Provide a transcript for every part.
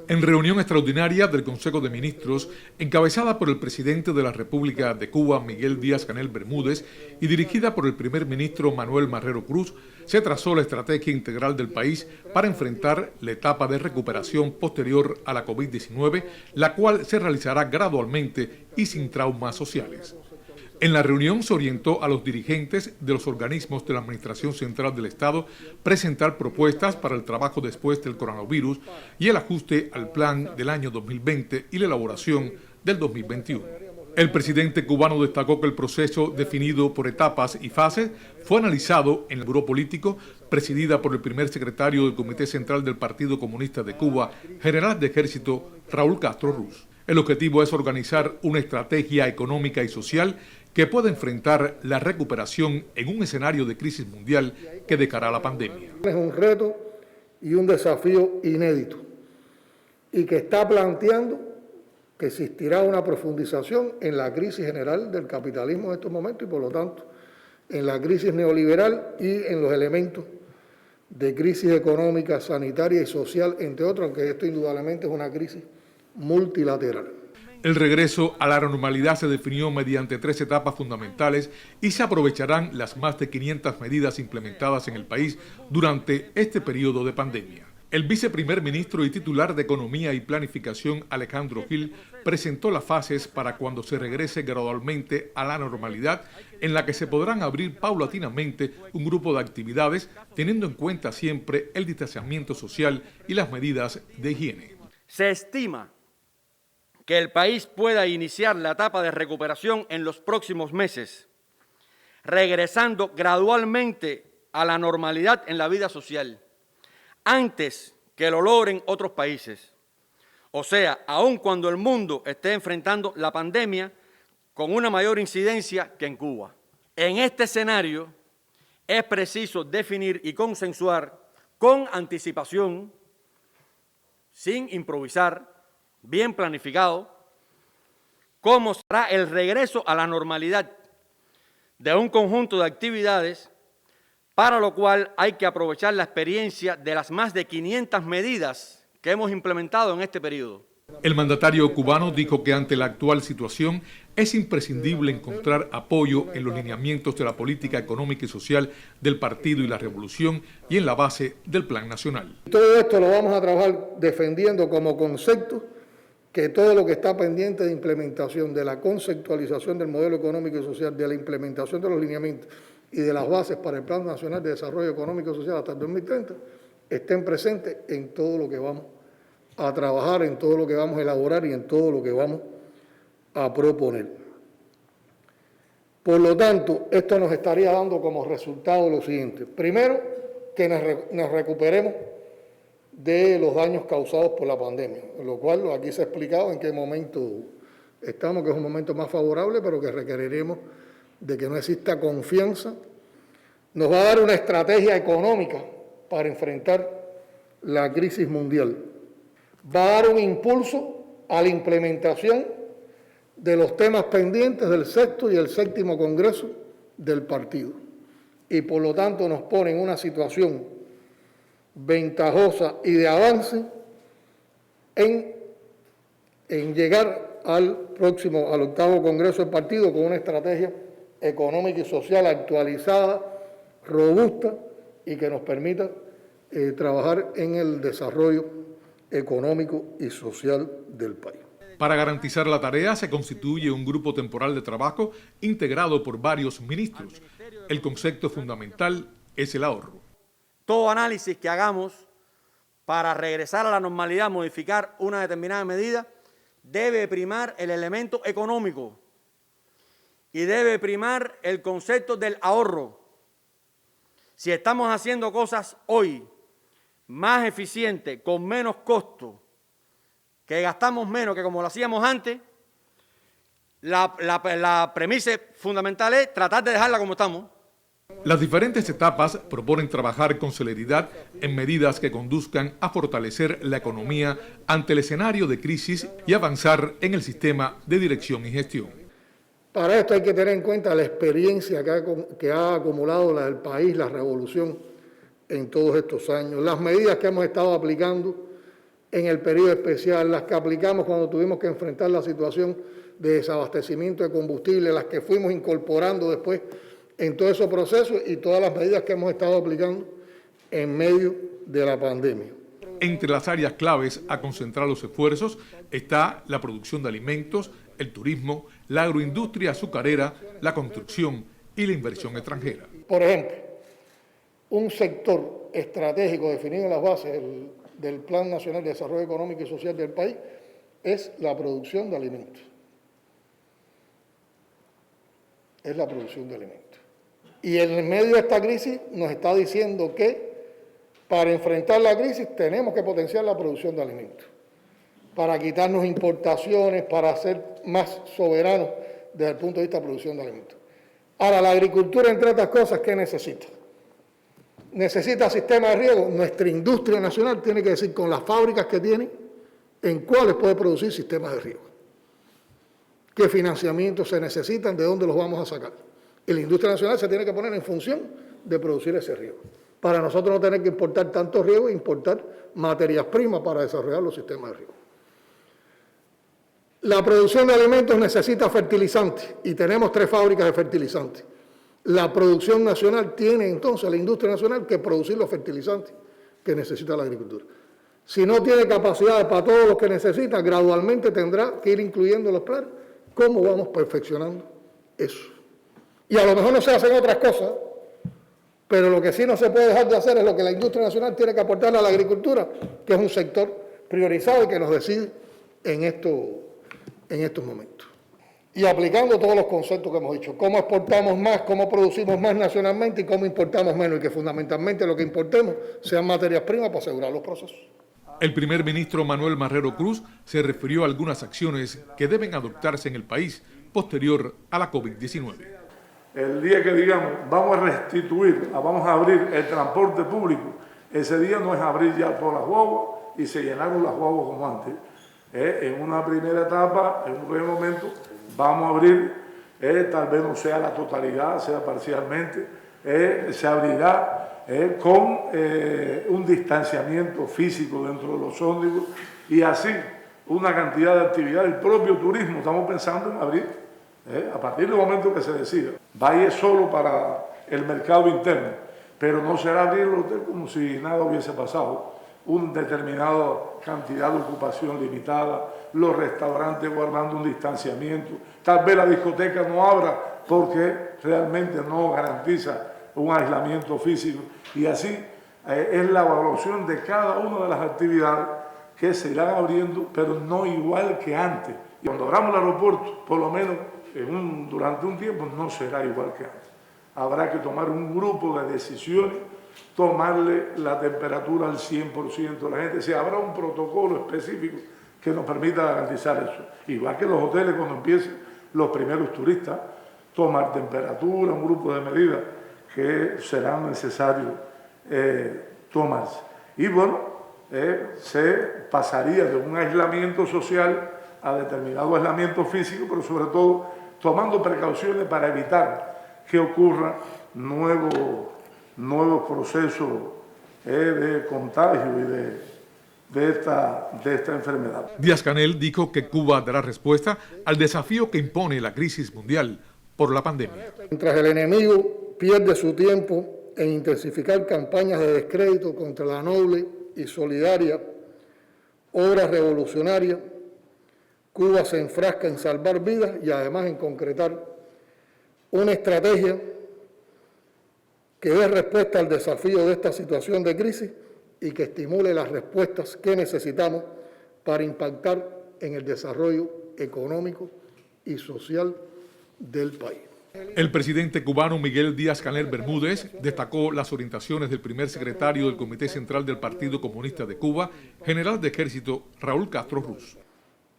En reunión extraordinaria del Consejo de Ministros, encabezada por el presidente de la República de Cuba, Miguel Díaz-Canel Bermúdez, y dirigida por el primer ministro Manuel Marrero Cruz, se trazó la estrategia integral del país para enfrentar la etapa de recuperación posterior a la COVID-19, la cual se realizará gradualmente y sin traumas sociales. En la reunión se orientó a los dirigentes de los organismos de la Administración Central del Estado presentar propuestas para el trabajo después del coronavirus y el ajuste al plan del año 2020 y la elaboración del 2021. El presidente cubano destacó que el proceso definido por etapas y fases fue analizado en el Buró Político, presidida por el primer secretario del Comité Central del Partido Comunista de Cuba, general de Ejército Raúl Castro Ruz. El objetivo es organizar una estrategia económica y social que pueda enfrentar la recuperación en un escenario de crisis mundial que dejará la pandemia. Es un reto y un desafío inédito y que está planteando que existirá una profundización en la crisis general del capitalismo en estos momentos y por lo tanto en la crisis neoliberal y en los elementos de crisis económica, sanitaria y social, entre otros, aunque esto indudablemente es una crisis multilateral. El regreso a la normalidad se definió mediante 3 etapas fundamentales y se aprovecharán las más de 500 medidas implementadas en el país durante este periodo de pandemia. El viceprimer ministro y titular de Economía y Planificación, Alejandro Gil, presentó las fases para cuando se regrese gradualmente a la normalidad, en la que se podrán abrir paulatinamente un grupo de actividades, teniendo en cuenta siempre el distanciamiento social y las medidas de higiene. Se estima que el país pueda iniciar la etapa de recuperación en los próximos meses, regresando gradualmente a la normalidad en la vida social, antes que lo logren otros países. O sea, aun cuando el mundo esté enfrentando la pandemia con una mayor incidencia que en Cuba. En este escenario es preciso definir y consensuar con anticipación, sin improvisar, bien planificado, cómo será el regreso a la normalidad de un conjunto de actividades, para lo cual hay que aprovechar la experiencia de las más de 500 medidas que hemos implementado en este periodo. El mandatario cubano dijo que ante la actual situación es imprescindible encontrar apoyo en los lineamientos de la política económica y social del partido y la revolución y en la base del Plan Nacional. Todo esto lo vamos a trabajar defendiendo como concepto que todo lo que está pendiente de implementación, de la conceptualización del modelo económico y social, de la implementación de los lineamientos y de las bases para el Plan Nacional de Desarrollo Económico y Social hasta el 2030, estén presentes en todo lo que vamos a trabajar, en todo lo que vamos a elaborar y en todo lo que vamos a proponer. Por lo tanto, esto nos estaría dando como resultado lo siguiente. Primero, que nos recuperemos de los daños causados por la pandemia, lo cual aquí se ha explicado en qué momento estamos, que es un momento más favorable, pero que requeriremos de que no exista confianza. Nos va a dar una estrategia económica para enfrentar la crisis mundial. Va a dar un impulso a la implementación de los temas pendientes del 6º y el 7º Congreso del partido. Y por lo tanto nos pone en una situación ventajosa y de avance en llegar al 8º Congreso del partido con una estrategia económica y social actualizada, robusta y que nos permita trabajar en el desarrollo económico y social del país. Para garantizar la tarea se constituye un grupo temporal de trabajo integrado por varios ministros. El concepto fundamental es el ahorro. Todo análisis que hagamos para regresar a la normalidad, modificar una determinada medida, debe primar el elemento económico y debe primar el concepto del ahorro. Si estamos haciendo cosas hoy más eficientes, con menos costo, que gastamos menos que como lo hacíamos antes, la premisa fundamental es tratar de dejarla como estamos. Las diferentes etapas proponen trabajar con celeridad en medidas que conduzcan a fortalecer la economía ante el escenario de crisis y avanzar en el sistema de dirección y gestión. Para esto hay que tener en cuenta la experiencia que ha acumulado el país, la revolución en todos estos años, las medidas que hemos estado aplicando en el periodo especial, las que aplicamos cuando tuvimos que enfrentar la situación de desabastecimiento de combustible, las que fuimos incorporando después en todo ese proceso y todas las medidas que hemos estado aplicando en medio de la pandemia. Entre las áreas claves a concentrar los esfuerzos está la producción de alimentos, el turismo, la agroindustria azucarera, la construcción y la inversión extranjera. Por ejemplo, un sector estratégico definido en las bases del Plan Nacional de Desarrollo Económico y Social del país es la producción de alimentos. Es la producción de alimentos. Y en medio de esta crisis nos está diciendo que para enfrentar la crisis tenemos que potenciar la producción de alimentos, para quitarnos importaciones, para ser más soberanos desde el punto de vista de producción de alimentos. Ahora, la agricultura, entre otras cosas, ¿qué necesita? Necesita sistema de riego. Nuestra industria nacional tiene que decir con las fábricas que tiene en cuáles puede producir sistemas de riego. ¿Qué financiamientos se necesitan? ¿De dónde los vamos a sacar? Y la industria nacional se tiene que poner en función de producir ese riego, para nosotros no tener que importar tanto riego e importar materias primas para desarrollar los sistemas de riego. La producción de alimentos necesita fertilizantes y tenemos 3 fábricas de fertilizantes. La producción nacional tiene entonces, la industria nacional, que producir los fertilizantes que necesita la agricultura. Si no tiene capacidades para todos los que necesita, gradualmente tendrá que ir incluyendo los planes. ¿Cómo vamos perfeccionando eso? Y a lo mejor no se hacen otras cosas, pero lo que sí no se puede dejar de hacer es lo que la industria nacional tiene que aportarle a la agricultura, que es un sector priorizado y que nos decide en estos momentos. Y aplicando todos los conceptos que hemos dicho, cómo exportamos más, cómo producimos más nacionalmente y cómo importamos menos, y que fundamentalmente lo que importemos sean materias primas para asegurar los procesos. El primer ministro Manuel Marrero Cruz se refirió a algunas acciones que deben adoptarse en el país posterior a la COVID-19. El día que digamos, vamos a restituir, vamos a abrir el transporte público, ese día no es abrir ya todas las guaguas y se llenaron las guaguas como antes. En una primera etapa, en un primer momento, vamos a abrir, tal vez no sea la totalidad, sea parcialmente, se abrirá con un distanciamiento físico dentro de los ómnibus y así una cantidad de actividad. El propio turismo, estamos pensando en abrir, a partir del momento que se decida. Vaya solo para el mercado interno, pero no será abrir el hotel como si nada hubiese pasado. Una determinada cantidad de ocupación limitada, los restaurantes guardando un distanciamiento, tal vez la discoteca no abra porque realmente no garantiza un aislamiento físico y así es la evaluación de cada una de las actividades que se irán abriendo, pero no igual que antes. Y cuando abramos el aeropuerto, por lo menos durante un tiempo, no será igual que antes. Habrá que tomar un grupo de decisiones, tomarle la temperatura al 100% de la gente, si habrá un protocolo específico que nos permita garantizar eso. Igual que los hoteles cuando empiecen los primeros turistas, tomar temperatura, un grupo de medidas que serán necesarios tomarse. Y bueno, se pasaría de un aislamiento social a determinado aislamiento físico, pero sobre todo tomando precauciones para evitar que ocurran nuevos procesos de contagio y de esta enfermedad. Díaz-Canel dijo que Cuba dará respuesta al desafío que impone la crisis mundial por la pandemia. Mientras el enemigo pierde su tiempo en intensificar campañas de descrédito contra la noble y solidaria obra revolucionaria, Cuba se enfrasca en salvar vidas y además en concretar una estrategia que dé respuesta al desafío de esta situación de crisis y que estimule las respuestas que necesitamos para impactar en el desarrollo económico y social del país. El presidente cubano Miguel Díaz-Canel Bermúdez destacó las orientaciones del primer secretario del Comité Central del Partido Comunista de Cuba, general de Ejército Raúl Castro Ruz.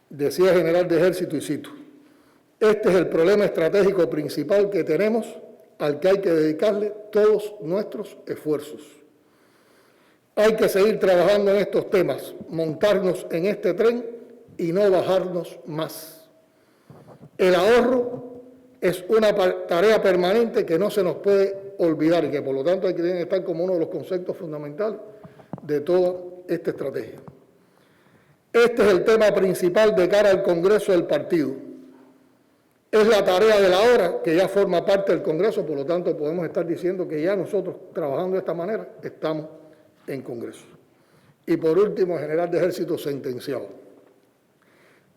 Decía el general de Ejército, y cito, este es el problema estratégico principal que tenemos al que hay que dedicarle todos nuestros esfuerzos. Hay que seguir trabajando en estos temas, montarnos en este tren y no bajarnos más. El ahorro es una tarea permanente que no se nos puede olvidar y que por lo tanto hay que estar como uno de los conceptos fundamentales de toda esta estrategia. Este es el tema principal de cara al Congreso del partido. Es la tarea de la hora, que ya forma parte del Congreso, por lo tanto podemos estar diciendo que ya nosotros, trabajando de esta manera, estamos en Congreso. Y por último, el general de Ejército sentenciado.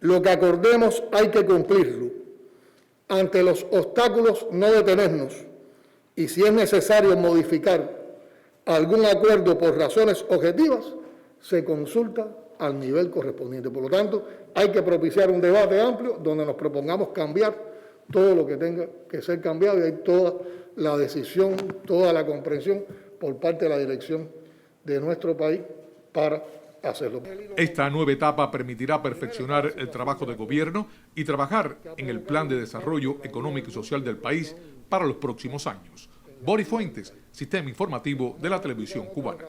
Lo que acordemos hay que cumplirlo. Ante los obstáculos, no detenernos. Y si es necesario modificar algún acuerdo por razones objetivas, se consulta al nivel correspondiente. Por lo tanto, hay que propiciar un debate amplio donde nos propongamos cambiar todo lo que tenga que ser cambiado y hay toda la decisión, toda la comprensión por parte de la dirección de nuestro país para hacerlo. Esta nueva etapa permitirá perfeccionar el trabajo de gobierno y trabajar en el plan de desarrollo económico y social del país para los próximos años. Boris Fuentes, Sistema Informativo de la Televisión Cubana.